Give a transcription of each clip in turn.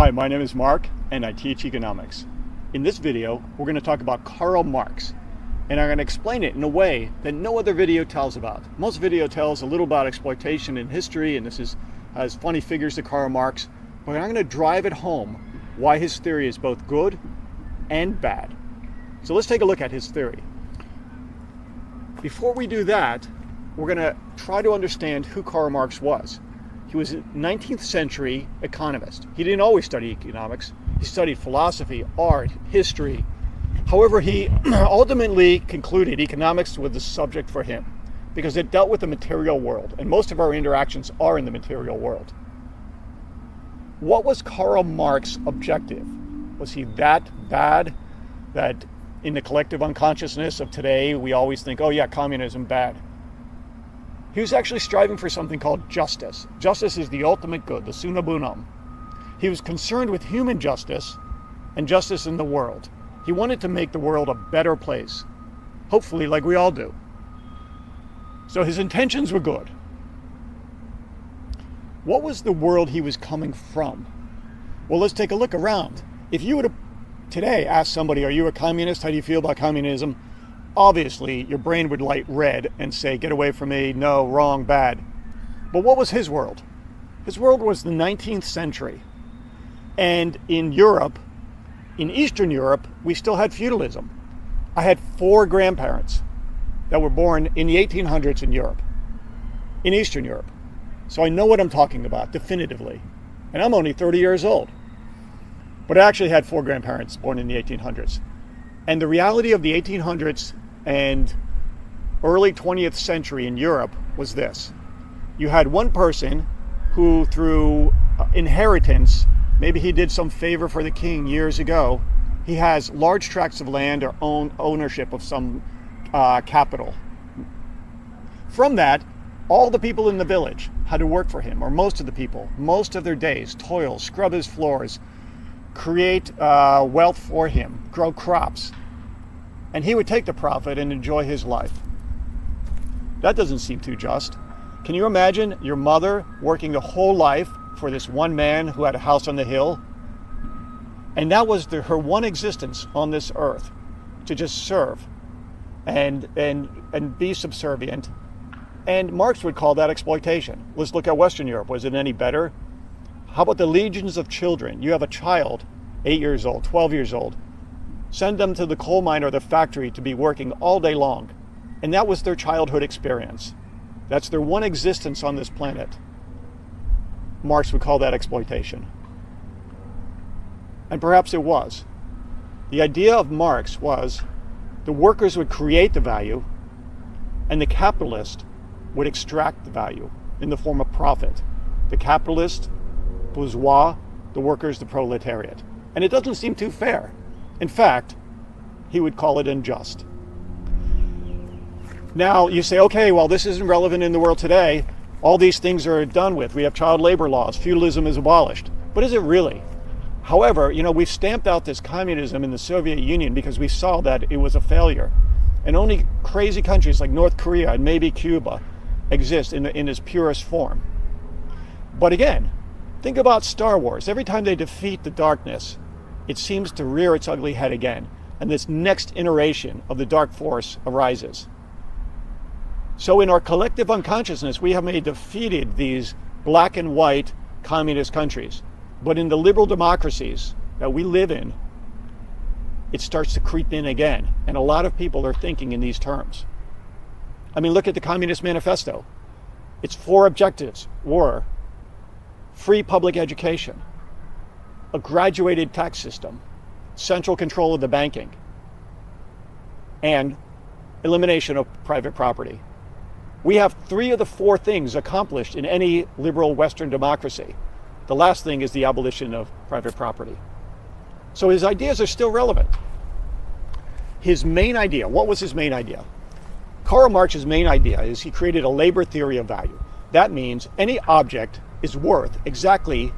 Hi, my name is Mark and I teach economics. In this video, we're going to talk about Karl Marx, and I'm going to explain it in a way that no other video tells about. Most video tells a little about exploitation in history, and has funny figures to Karl Marx, but I'm going to drive it home why his theory is both good and bad. So let's take a look at his theory. Before we do that, we're going to try to understand who Karl Marx was. He was a 19th century economist. He didn't always study economics. He studied philosophy, art, history. However, he ultimately concluded economics was the subject for him because it dealt with the material world, and most of our interactions are in the material world. What was Karl Marx's objective? Was he that bad that in the collective unconsciousness of today, we always think, oh yeah, communism bad? He was actually striving for something called justice. Justice is the ultimate good, the sine qua non. He was concerned with human justice and justice in the world. He wanted to make the world a better place, hopefully like we all do. So his intentions were good. What was the world he was coming from? Well, let's take a look around. If you were to today ask somebody, are you a communist? How do you feel about communism? Obviously, your brain would light red and say, get away from me, no, wrong, bad. But what was his world? His world was the 19th century. And in Europe, in Eastern Europe, we still had feudalism. I had 4 grandparents that were born in the 1800s in Europe, in Eastern Europe. So I know what I'm talking about definitively. And I'm only 30 years old. But I actually had 4 grandparents born in the 1800s. And the reality of the 1800s and early 20th century in Europe was this. You had one person who, through inheritance, maybe he did some favor for the king years ago, he has large tracts of land or ownership of some capital. From that, all the people in the village had to work for him, or most of the people, most of their days, toil, scrub his floors, create wealth for him, grow crops. And he would take the profit and enjoy his life. That doesn't seem too just. Can you imagine your mother working the whole life for this one man who had a house on the hill? And that was her one existence on this earth, to just serve and be subservient. And Marx would call that exploitation. Let's look at Western Europe. Was it any better? How about the legions of children? You have a child, 8 years old, 12 years old. Send them to the coal mine or the factory to be working all day long. And that was their childhood experience. That's their one existence on this planet. Marx would call that exploitation. And perhaps it was. The idea of Marx was the workers would create the value and the capitalist would extract the value in the form of profit. The capitalist, bourgeois, the workers, the proletariat. And it doesn't seem too fair. In fact, he would call it unjust. Now you say, okay, well, this isn't relevant in the world today. All these things are done with. We have child labor laws. Feudalism is abolished. But is it really? However, we've stamped out this communism in the Soviet Union because we saw that it was a failure. And only crazy countries like North Korea and maybe Cuba exist in its purest form. But again, think about Star Wars. Every time they defeat the darkness, it seems to rear its ugly head again, and this next iteration of the dark force arises. So in our collective unconsciousness, we have defeated these black and white communist countries. But in the liberal democracies that we live in, it starts to creep in again, and a lot of people are thinking in these terms. I mean, look at the Communist Manifesto. Its 4 objectives were free public education, a graduated tax system, central control of the banking, and elimination of private property. We have 3 of the 4 things accomplished in any liberal Western democracy. The last thing is the abolition of private property. So his ideas are still relevant. His main idea, what was his main idea? Karl Marx's main idea is he created a labor theory of value. That means any object is worth exactly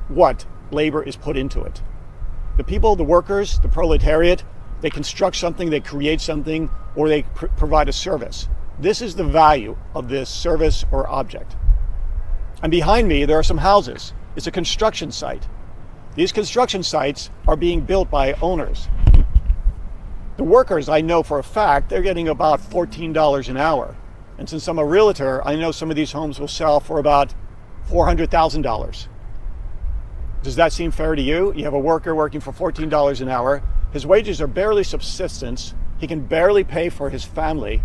what labor is put into it. The people, the workers, the proletariat, they construct something, they create something, or they provide a service. This is the value of this service or object. And behind me, there are some houses. It's a construction site. These construction sites are being built by owners. The workers, I know for a fact, they're getting about $14 an hour. And since I'm a realtor, I know some of these homes will sell for about $400,000. Does that seem fair to you? You have a worker working for $14 an hour. His wages are barely subsistence. He can barely pay for his family.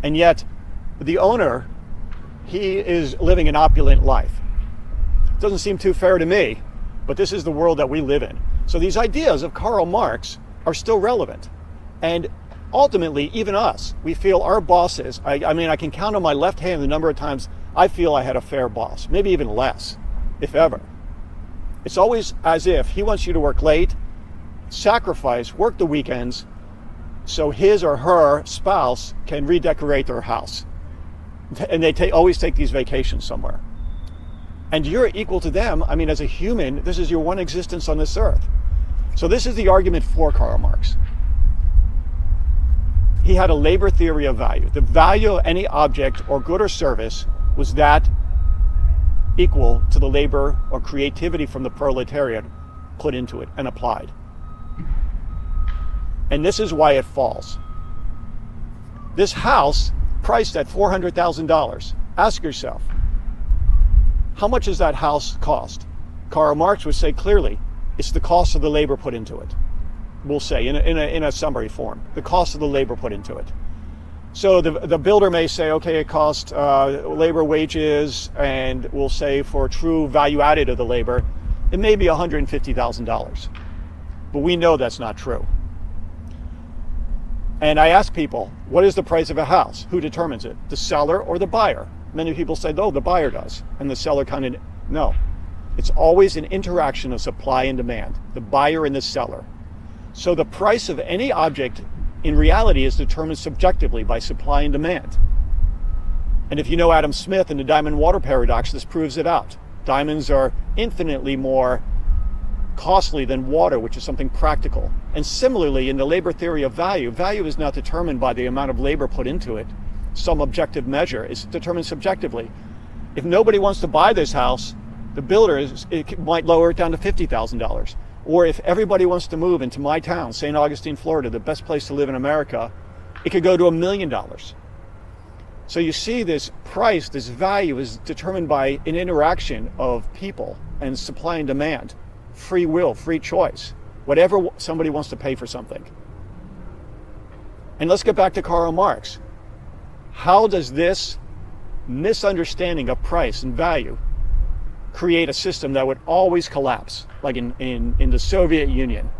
And yet, the owner, he is living an opulent life. It doesn't seem too fair to me, but this is the world that we live in. So these ideas of Karl Marx are still relevant. And ultimately, even us, we feel our bosses, I mean, I can count on my left hand the number of times I feel I had a fair boss, maybe even less, if ever. It's always as if he wants you to work late, sacrifice, work the weekends, so his or her spouse can redecorate their house. And they always take these vacations somewhere. And you're equal to them. I mean, as a human, this is your one existence on this earth. So this is the argument for Karl Marx. He had a labor theory of value. The value of any object or good or service was that equal to the labor or creativity from the proletariat put into it and applied. And this is why it falls. This house, priced at $400,000, ask yourself, how much does that house cost? Karl Marx would say clearly, it's the cost of the labor put into it. We'll say in a summary form, the cost of the labor put into it. So the builder may say, okay, it cost labor wages, and we'll say for true value added of the labor, it may be $150,000. But we know that's not true. And I ask people, what is the price of a house? Who determines it? The seller or the buyer? Many people say, no, the buyer does. And the seller kind of, no. It's always an interaction of supply and demand, the buyer and the seller. So the price of any object in reality is determined subjectively by supply and demand. And if you know Adam Smith and the diamond water paradox, this proves it out. Diamonds are infinitely more costly than water, which is something practical. And similarly, in the labor theory of value, value is not determined by the amount of labor put into it. Some objective measure is determined subjectively. If nobody wants to buy this house, the builder it might lower it down to $50,000. Or if everybody wants to move into my town, St. Augustine, Florida, the best place to live in America, it could go to $1 million. So you see this price, this value is determined by an interaction of people and supply and demand, free will, free choice, whatever somebody wants to pay for something. And let's get back to Karl Marx. How does this misunderstanding of price and value create a system that would always collapse, like in the Soviet Union,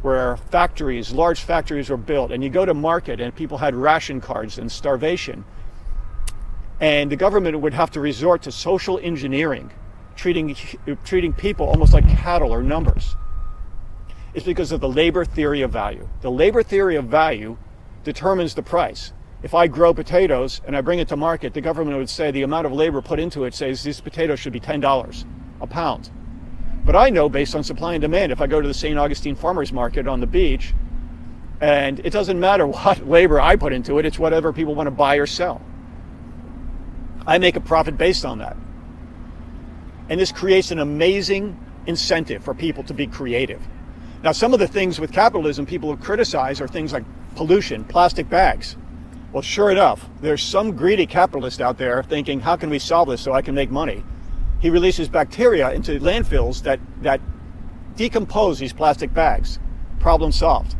where factories, large factories were built, and you go to market and people had ration cards and starvation, and the government would have to resort to social engineering, treating people almost like cattle or numbers. It's because of the labor theory of value. The labor theory of value determines the price. If I grow potatoes and I bring it to market, the government would say the amount of labor put into it says these potatoes should be $10 a pound. But I know based on supply and demand, if I go to the St. Augustine Farmers Market on the beach, and it doesn't matter what labor I put into it, it's whatever people want to buy or sell. I make a profit based on that. And this creates an amazing incentive for people to be creative. Now, some of the things with capitalism people have criticized are things like pollution, plastic bags. Well, sure enough, there's some greedy capitalist out there thinking, how can we solve this so I can make money? He releases bacteria into landfills that decompose these plastic bags. Problem solved.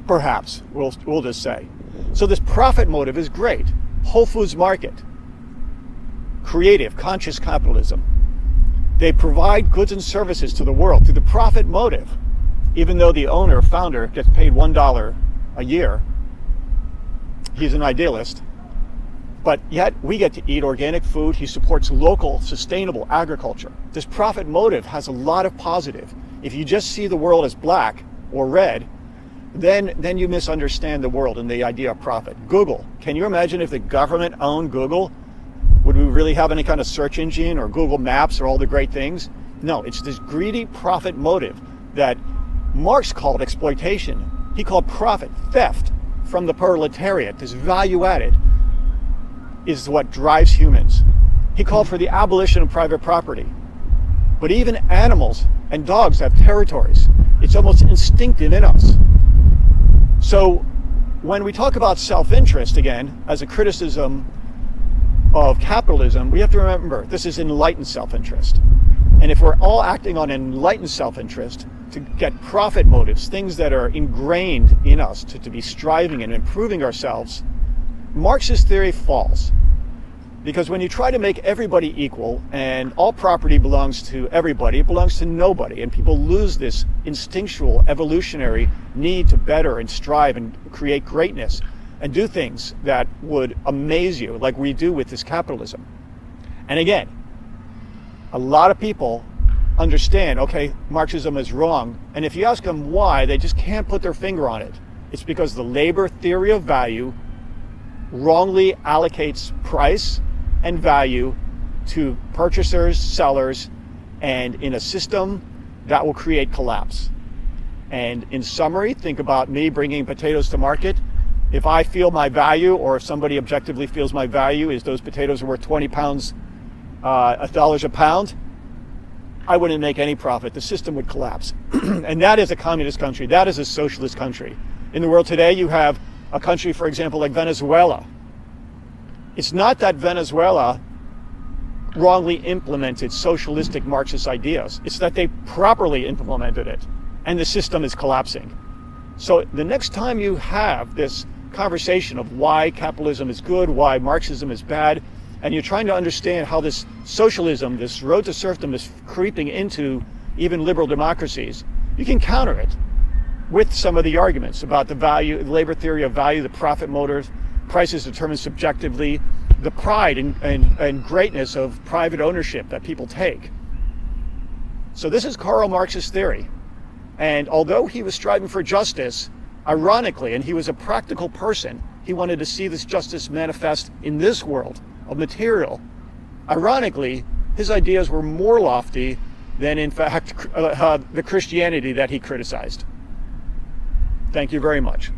Perhaps, we'll just say. So this profit motive is great. Whole Foods Market. Creative, conscious capitalism. They provide goods and services to the world through the profit motive. Even though the owner, founder, gets paid $1 a year, he's an idealist, but yet we get to eat organic food. He supports local, sustainable agriculture. This profit motive has a lot of positive. If you just see the world as black or red, then you misunderstand the world and the idea of profit. Google, can you imagine if the government owned Google? Would we really have any kind of search engine or Google Maps or all the great things? No, it's this greedy profit motive that Marx called exploitation. He called profit theft from the proletariat. This value added is what drives humans. He called for the abolition of private property. But even animals and dogs have territories. It's almost instinctive in us. So when we talk about self-interest, again, as a criticism of capitalism, we have to remember this is enlightened self-interest. And if we're all acting on enlightened self-interest to get profit motives, things that are ingrained in us to be striving and improving ourselves, Marxist theory falls. Because when you try to make everybody equal and all property belongs to everybody, it belongs to nobody. And people lose this instinctual, evolutionary need to better and strive and create greatness and do things that would amaze you, like we do with this capitalism. And again, a lot of people understand, okay, Marxism is wrong. And if you ask them why, they just can't put their finger on it. It's because the labor theory of value wrongly allocates price and value to purchasers, sellers, and in a system that will create collapse. And in summary, think about me bringing potatoes to market. If I feel my value, or if somebody objectively feels my value is those potatoes are worth 20 pounds, $1 a pound, I wouldn't make any profit. The system would collapse. And that is a communist country. That is a socialist country. In the world today, you have a country, for example, like Venezuela. It's not that Venezuela wrongly implemented socialistic Marxist ideas. It's that they properly implemented it, and the system is collapsing. So the next time you have this conversation of why capitalism is good, why Marxism is bad, and you're trying to understand how this socialism, this road to serfdom is creeping into even liberal democracies, you can counter it with some of the arguments about the value, the labor theory of value, the profit motive, prices determined subjectively, the pride and greatness of private ownership that people take. So this is Karl Marx's theory. And although he was striving for justice, ironically, and he was a practical person, he wanted to see this justice manifest in this world of material. Ironically, his ideas were more lofty than, in fact, the Christianity that he criticized. Thank you very much.